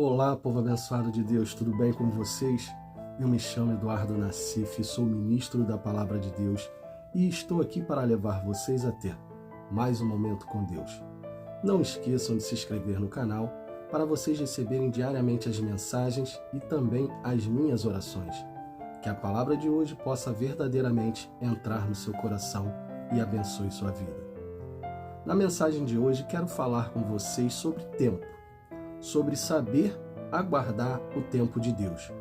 Olá, povo abençoado de Deus, tudo bem com vocês? Eu me chamo Eduardo Nassif, sou ministro da Palavra de Deus e estou aqui para levar vocês a ter mais um momento com Deus. Não esqueçam de se inscrever no canal para vocês receberem diariamente as mensagens e também as minhas orações. Que a palavra de hoje possa verdadeiramente entrar no seu coração e abençoe sua vida. Na mensagem de hoje quero falar com vocês sobre tempo, sobre saber aguardar o tempo de Deus.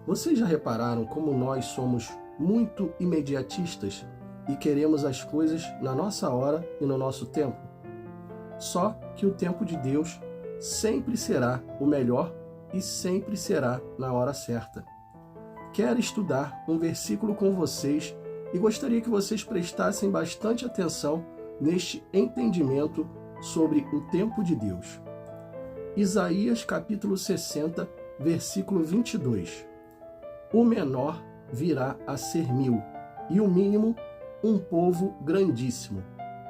Vocês já repararam como nós somos muito imediatistas e queremos as coisas na nossa hora e no nosso tempo? Só que o tempo de Deus sempre será o melhor e sempre será na hora certa. Quero estudar um versículo com vocês e gostaria que vocês prestassem bastante atenção neste entendimento sobre o tempo de Deus. Isaías capítulo 60, versículo 22. O menor virá a ser 1000, e o mínimo um povo grandíssimo.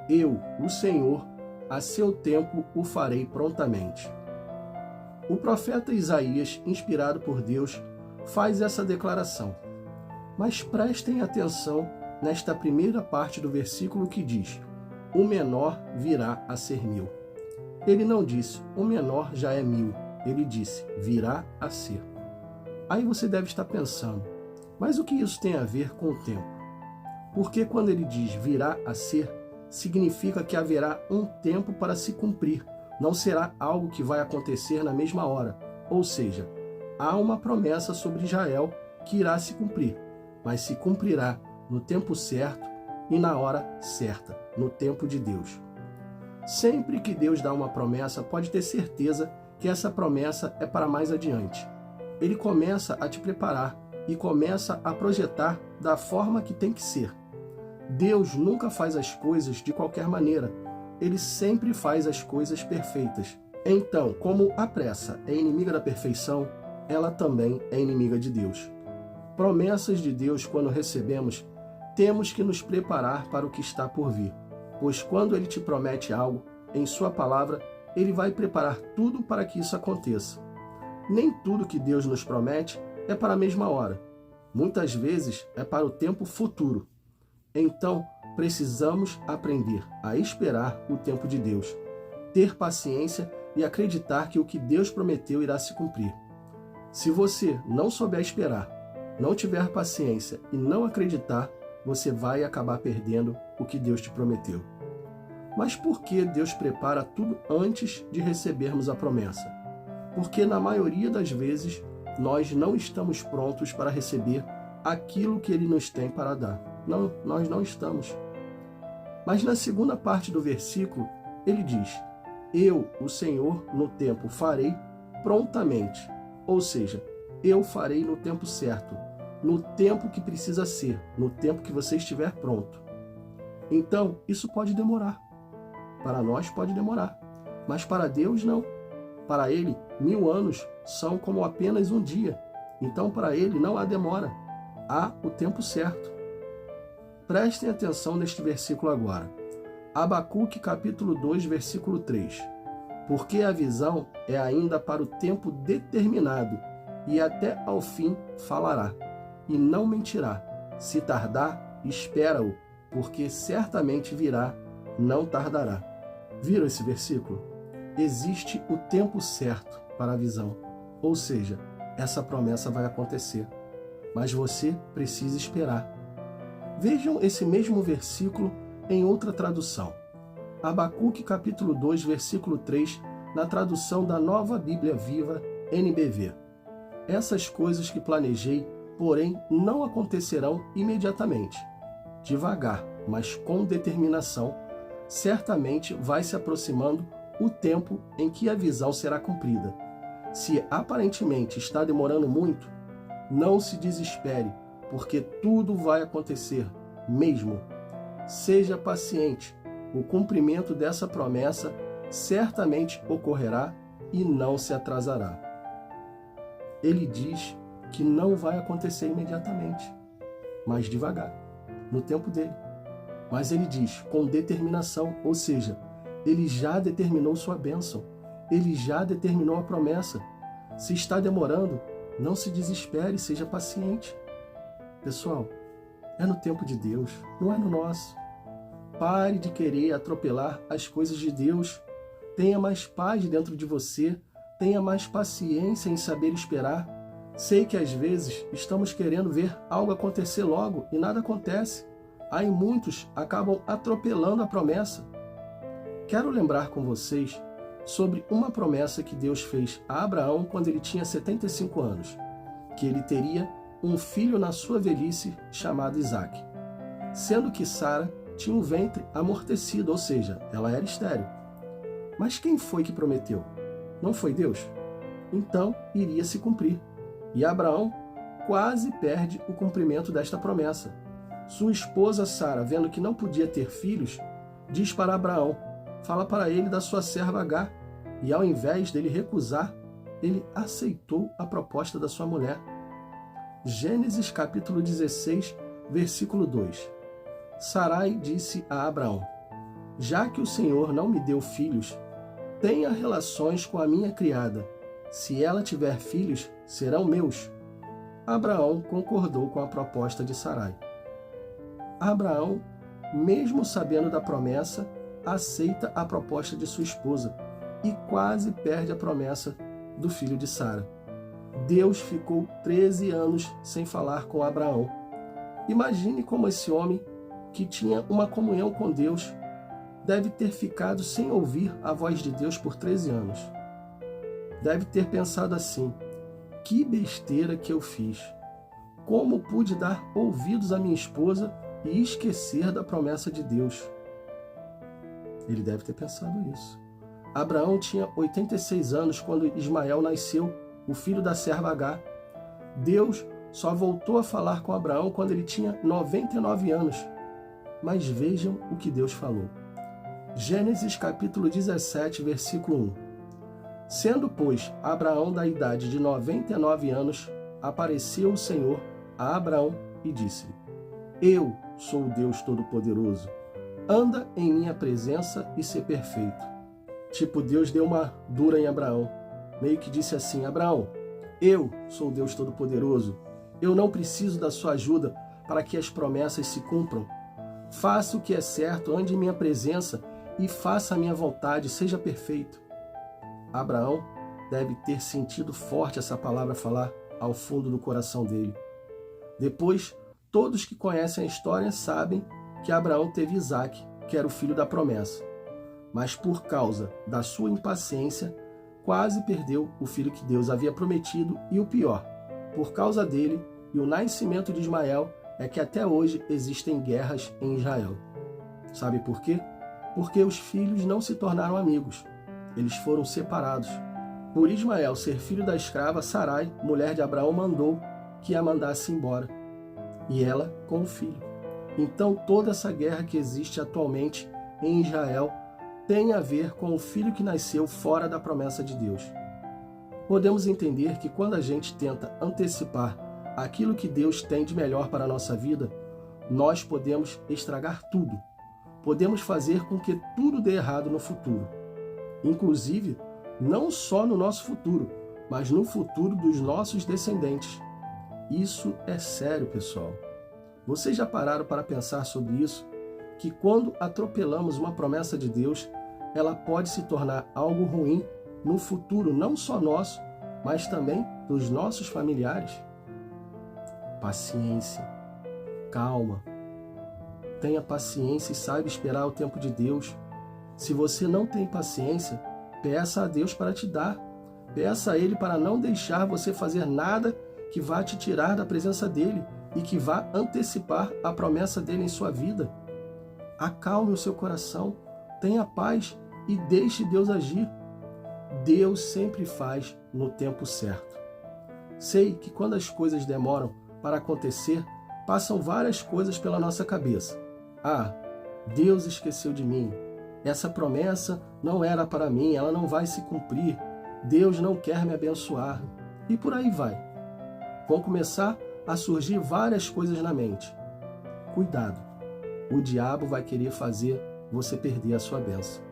Eu, o Senhor, a seu tempo o farei prontamente. O profeta Isaías, inspirado por Deus, faz essa declaração. Mas prestem atenção nesta primeira parte do versículo que diz: o menor virá a ser 1000. Ele não disse, o menor já é 1000. Ele disse, virá a ser. Aí você deve estar pensando, mas o que isso tem a ver com o tempo? Porque quando ele diz virá a ser, significa que haverá um tempo para se cumprir. Não será algo que vai acontecer na mesma hora. Ou seja, há uma promessa sobre Israel que irá se cumprir, mas se cumprirá no tempo certo e na hora certa, no tempo de Deus. Sempre que Deus dá uma promessa, pode ter certeza que essa promessa é para mais adiante. Ele começa a te preparar e começa a projetar da forma que tem que ser. Deus nunca faz as coisas de qualquer maneira. Ele sempre faz as coisas perfeitas. Então, como a pressa é inimiga da perfeição, ela também é inimiga de Deus. Promessas de Deus, quando recebemos, temos que nos preparar para o que está por vir. Pois quando Ele te promete algo, em sua palavra, Ele vai preparar tudo para que isso aconteça. Nem tudo que Deus nos promete é para a mesma hora. Muitas vezes é para o tempo futuro. Então, precisamos aprender a esperar o tempo de Deus, ter paciência e acreditar que o que Deus prometeu irá se cumprir. Se você não souber esperar, não tiver paciência e não acreditar, você vai acabar perdendo o que Deus te prometeu. Mas por que Deus prepara tudo antes de recebermos a promessa? Porque na maioria das vezes nós não estamos prontos para receber aquilo que Ele nos tem para dar. Não, nós não estamos. Mas na segunda parte do versículo, ele diz: eu, o Senhor, no tempo farei prontamente. Ou seja, eu farei no tempo certo, no tempo que precisa ser, no tempo que você estiver pronto. Então, isso pode demorar. Para nós pode demorar, mas para Deus não. Para Ele, 1000 anos são como apenas um dia. Então, para Ele não há demora, há o tempo certo. Prestem atenção neste versículo agora. Abacuque capítulo 2, versículo 3. Porque a visão é ainda para o tempo determinado, e até ao fim falará, e não mentirá. Se tardar, espera-o, porque certamente virá, não tardará. Viram esse versículo? Existe o tempo certo para a visão, ou seja, essa promessa vai acontecer, mas você precisa esperar. Vejam esse mesmo versículo em outra tradução. Abacuque capítulo 2, versículo 3, na tradução da Nova Bíblia Viva, NBV. Essas coisas que planejei, porém, não acontecerão imediatamente. Devagar, mas com determinação, certamente vai se aproximando o tempo em que a visão será cumprida. Se aparentemente está demorando muito, não se desespere, porque tudo vai acontecer mesmo. Seja paciente, o cumprimento dessa promessa certamente ocorrerá e não se atrasará. Ele diz que não vai acontecer imediatamente, mas devagar, no tempo dele. Mas ele diz com determinação, ou seja, ele já determinou sua bênção, ele já determinou a promessa. Se está demorando, não se desespere, seja paciente. Pessoal, é no tempo de Deus, não é no nosso. Pare de querer atropelar as coisas de Deus. Tenha mais paz dentro de você. Tenha mais paciência em saber esperar. Sei que às vezes estamos querendo ver algo acontecer logo e nada acontece. Aí muitos acabam atropelando a promessa. Quero lembrar com vocês sobre uma promessa que Deus fez a Abraão quando ele tinha 75 anos, que ele teria um filho na sua velhice chamado Isaque, sendo que Sara tinha um ventre amortecido, ou seja, ela era estéril. Mas quem foi que prometeu? Não foi Deus? Então iria se cumprir. E Abraão quase perde o cumprimento desta promessa. Sua esposa Sara, vendo que não podia ter filhos, diz para Abraão, fala para ele da sua serva Agar, e ao invés dele recusar, ele aceitou a proposta da sua mulher. Gênesis capítulo 16, versículo 2. Sarai disse a Abraão, já que o Senhor não me deu filhos, tenha relações com a minha criada. Se ela tiver filhos, serão meus. Abraão concordou com a proposta de Sarai. Abraão, mesmo sabendo da promessa, aceita a proposta de sua esposa e quase perde a promessa do filho de Sara. Deus ficou 13 anos sem falar com Abraão. Imagine como esse homem, que tinha uma comunhão com Deus, deve ter ficado sem ouvir a voz de Deus por 13 anos. Deve ter pensado assim, que besteira que eu fiz. Como pude dar ouvidos à minha esposa e esquecer da promessa de Deus? Ele deve ter pensado isso. Abraão tinha 86 anos quando Ismael nasceu, o filho da serva Agar. Deus só voltou a falar com Abraão quando ele tinha 99 anos. Mas vejam o que Deus falou. Gênesis capítulo 17, versículo 1. Sendo, pois, Abraão da idade de 99 anos, apareceu o Senhor a Abraão e disse-lhe, eu sou o Deus Todo-Poderoso, anda em minha presença e ser perfeito. Tipo, Deus deu uma dura em Abraão, meio que disse assim, Abraão, eu sou o Deus Todo-Poderoso, eu não preciso da sua ajuda para que as promessas se cumpram. Faça o que é certo, ande em minha presença e faça a minha vontade, seja perfeito. Abraão deve ter sentido forte essa palavra falar ao fundo do coração dele. Depois, todos que conhecem a história sabem que Abraão teve Isaque, que era o filho da promessa. Mas por causa da sua impaciência, quase perdeu o filho que Deus havia prometido e o pior, por causa dele e o nascimento de Ismael, é que até hoje existem guerras em Israel. Sabe por quê? Porque os filhos não se tornaram amigos. Eles foram separados. Por Ismael ser filho da escrava, Sarai, mulher de Abraão, mandou que a mandasse embora. E ela com o filho. Então toda essa guerra que existe atualmente em Israel tem a ver com o filho que nasceu fora da promessa de Deus. Podemos entender que quando a gente tenta antecipar aquilo que Deus tem de melhor para a nossa vida, nós podemos estragar tudo. Podemos fazer com que tudo dê errado no futuro. Inclusive, não só no nosso futuro, mas no futuro dos nossos descendentes. Isso é sério, pessoal. Vocês já pararam para pensar sobre isso? Que quando atropelamos uma promessa de Deus, ela pode se tornar algo ruim no futuro, não só nosso, mas também dos nossos familiares? Paciência, calma. Tenha paciência e saiba esperar o tempo de Deus. Se você não tem paciência, peça a Deus para te dar. Peça a Ele para não deixar você fazer nada que vá te tirar da presença dEle e que vá antecipar a promessa dEle em sua vida. Acalme o seu coração, tenha paz e deixe Deus agir. Deus sempre faz no tempo certo. Sei que quando as coisas demoram para acontecer, passam várias coisas pela nossa cabeça. Ah, Deus esqueceu de mim. Essa promessa não era para mim, ela não vai se cumprir. Deus não quer me abençoar. E por aí vai. Vão começar a surgir várias coisas na mente. Cuidado. O diabo vai querer fazer você perder a sua bênção.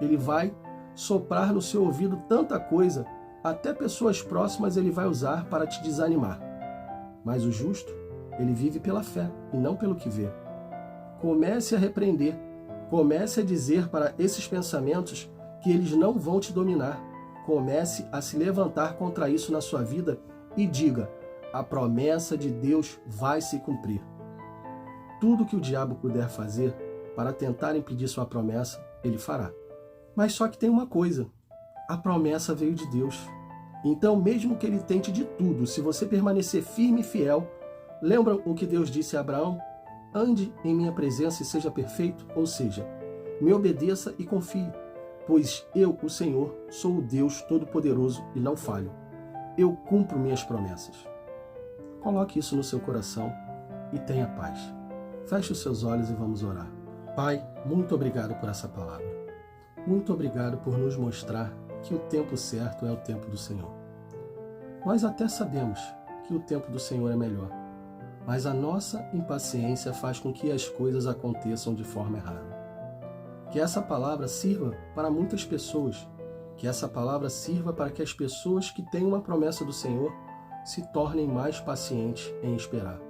Ele vai soprar no seu ouvido tanta coisa até pessoas próximas ele vai usar para te desanimar. Mas o justo, ele vive pela fé e não pelo que vê. Comece a repreender, comece a dizer para esses pensamentos que eles não vão te dominar. Comece a se levantar contra isso na sua vida e diga: a promessa de Deus vai se cumprir. Tudo que o diabo puder fazer para tentar impedir sua promessa, ele fará. Mas só que tem uma coisa: a promessa veio de Deus. Então, mesmo que ele tente de tudo, se você permanecer firme e fiel, lembra o que Deus disse a Abraão? Ande em minha presença e seja perfeito, ou seja, me obedeça e confie, pois eu, o Senhor, sou o Deus Todo-Poderoso e não falho. Eu cumpro minhas promessas. Coloque isso no seu coração e tenha paz. Feche os seus olhos e vamos orar. Pai, muito obrigado por essa palavra. Muito obrigado por nos mostrar que o tempo certo é o tempo do Senhor. Nós até sabemos que o tempo do Senhor é melhor, mas a nossa impaciência faz com que as coisas aconteçam de forma errada. Que essa palavra sirva para muitas pessoas, que essa palavra sirva para que as pessoas que têm uma promessa do Senhor se tornem mais pacientes em esperar,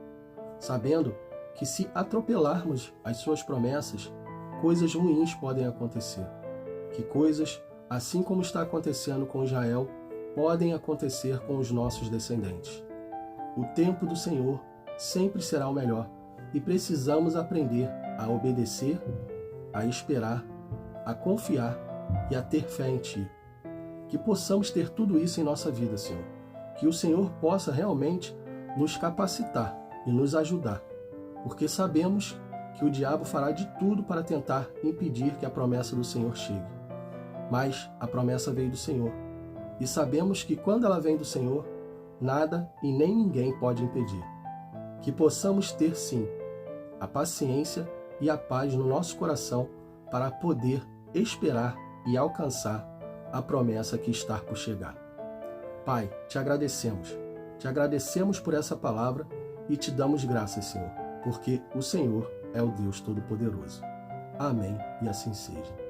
sabendo que se atropelarmos as suas promessas, coisas ruins podem acontecer. Que coisas, assim como está acontecendo com Israel, podem acontecer com os nossos descendentes. O tempo do Senhor sempre será o melhor e precisamos aprender a obedecer, a esperar, a confiar e a ter fé em Ti. Que possamos ter tudo isso em nossa vida, Senhor. Que o Senhor possa realmente nos capacitar e nos ajudar, porque sabemos que o diabo fará de tudo para tentar impedir que a promessa do Senhor chegue. Mas a promessa veio do Senhor, e sabemos que quando ela vem do Senhor, nada e nem ninguém pode impedir. Que possamos ter, sim, a paciência e a paz no nosso coração para poder esperar e alcançar a promessa que está por chegar. Pai, te agradecemos por essa palavra e te damos graças, Senhor, porque o Senhor é o Deus Todo-Poderoso. Amém e assim seja.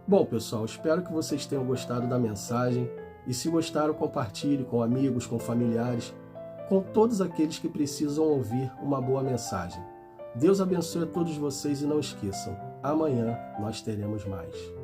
Bom, pessoal, espero que vocês tenham gostado da mensagem e se gostaram, compartilhe com amigos, com familiares, com todos aqueles que precisam ouvir uma boa mensagem. Deus abençoe a todos vocês e não esqueçam, amanhã nós teremos mais.